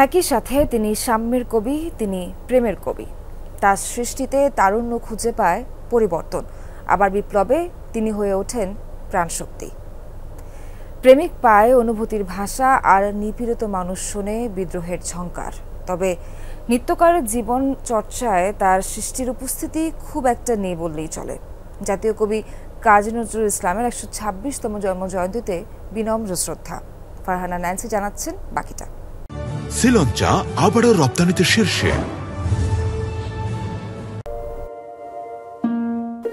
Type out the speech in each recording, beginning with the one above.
একই সাথে তিনি সাম্যের কবি, তিনি প্রেমের কবি। তার সৃষ্টিতে তারুণ্য খুঁজে পায় পরিবর্তন, আবার বিপ্লবে তিনি হয়ে ওঠেন প্রাণশক্তি। প্রেমিক পায় অনুভূতির ভাষা, আর নিপীড়িত মানুষ শোনে বিদ্রোহের ঝংকার। তবে নিত্যকার জীবন চর্চায় তার সৃষ্টির উপস্থিতি খুব একটা নেই বললেই চলে। জাতীয় কবি কাজী নজরুল ইসলামের ১২৬তম জন্মজয়ন্তীতে বিনম্র শ্রদ্ধা। ফারহানা ন্যান্সি জানাচ্ছেন বাকিটা। শ্রীলঙ্কা আবারও রপ্তানিতে শীর্ষে।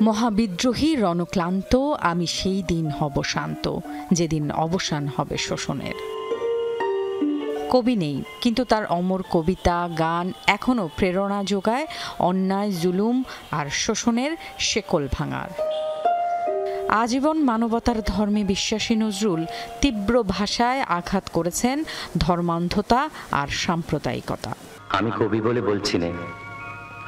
মহাবিদ্রোহী রণক্লান্ত, আমি সেই দিন হব শান্ত, যেদিন অবসান হবে শোষণের। কবি নেই, কিন্তু তার অমর কবিতা, গান এখনও প্রেরণা যোগায় অন্যায়, জুলুম আর শোষণের শেকল ভাঙার। আজীবন মানবতার ধর্মে বিশ্বাসী নজরুল তীব্র ভাষায় আঘাত করেছেন ধর্মান্ধতা আর সাম্প্রদায়িকতা। আমি কবি বলে বলছি না,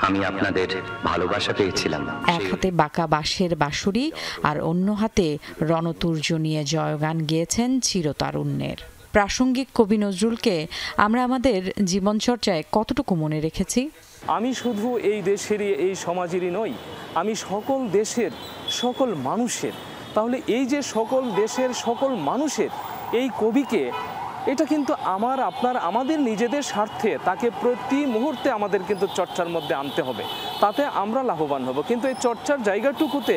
আমি আপনাদের ভালোবাসা পেয়েছিলাম। এক হাতে বাঁকা বাঁশের বাঁশুরি আর অন্য হাতে রণতুর্য নিয়ে জয়গান গেয়েছেন চিরতারুণ্যের। প্রাসঙ্গিক কবি নজরুলকে আমরা আমাদের জীবনচর্চায় কতটুকু মনে রেখেছি? আমি শুধু এই দেশেরই, এই সমাজেরই নই, আমি সকল দেশের সকল মানুষের। তাহলে এই যে সকল দেশের সকল মানুষের এই কবিকে, এটা কিন্তু আমাদের নিজেদের স্বার্থে তাকে প্রতি মুহূর্তে আমাদের কিন্তু চর্চার মধ্যে আনতে হবে, তাতে আমরা লাভবান হব। কিন্তু এই চর্চার জায়গাটুকুতে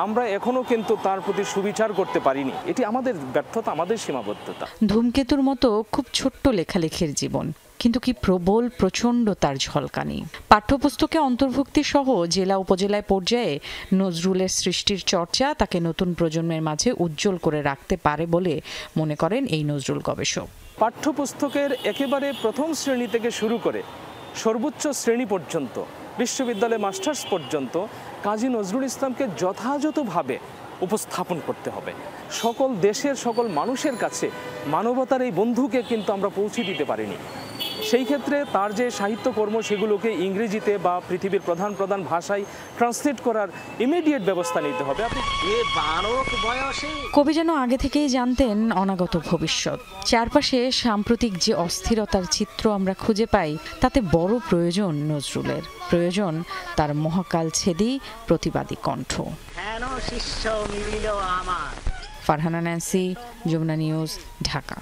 আমরা এখনো কিন্তু তার প্রতি সুবিচার করতে পারিনি। এটি আমাদের ব্যর্থতা, আমাদের সীমাবদ্ধতা। ধূমকেতুর মতো খুব ছোট্ট লেখালেখির জীবন, কিন্তু কি প্রবল প্রচণ্ড তার ঝলকানি। পাঠ্যপুস্তকে অন্তর্ভুক্তি সহ জেলা উপজেলায় পর্যায়ে নজরুলের সৃষ্টির চর্চা তাকে নতুন প্রজন্মের মাঝে উজ্জ্বল করে রাখতে পারে বলে মনে করেন এই নজরুল গবেষক। পাঠ্যপুস্তকের একেবারে প্রথম শ্রেণী থেকে শুরু করে সর্বোচ্চ শ্রেণী পর্যন্ত, বিশ্ববিদ্যালয় মাস্টার্স পর্যন্ত কাজী নজরুল ইসলামকে যথাযথভাবে উপস্থাপন করতে হবে। সকল দেশের সকল মানুষের কাছে মানবতার এই বন্ধুকে কিন্তু আমরা পৌঁছে দিতে পারিনি। সেই ক্ষেত্রে তার যে সাহিত্যকর্ম, সেগুলোকে ইংরেজিতে বা পৃথিবীর প্রধান প্রধান ভাষায় ট্রান্সলেট করার ইমিডিয়েট ব্যবস্থা নিতে হবে। কবি যেন আগে থেকেই জানতেন অনাগত ভবিষ্যৎ। চারপাশে সাম্প্রতিক যে অস্থিরতার চিত্র আমরা খুঁজে পাই, তাতে বড় প্রয়োজন নজরুলের, প্রয়োজন তার মহাকালছেদী প্রতিবাদী কণ্ঠ। Farhana Nancy, Jamuna News, Dhaka.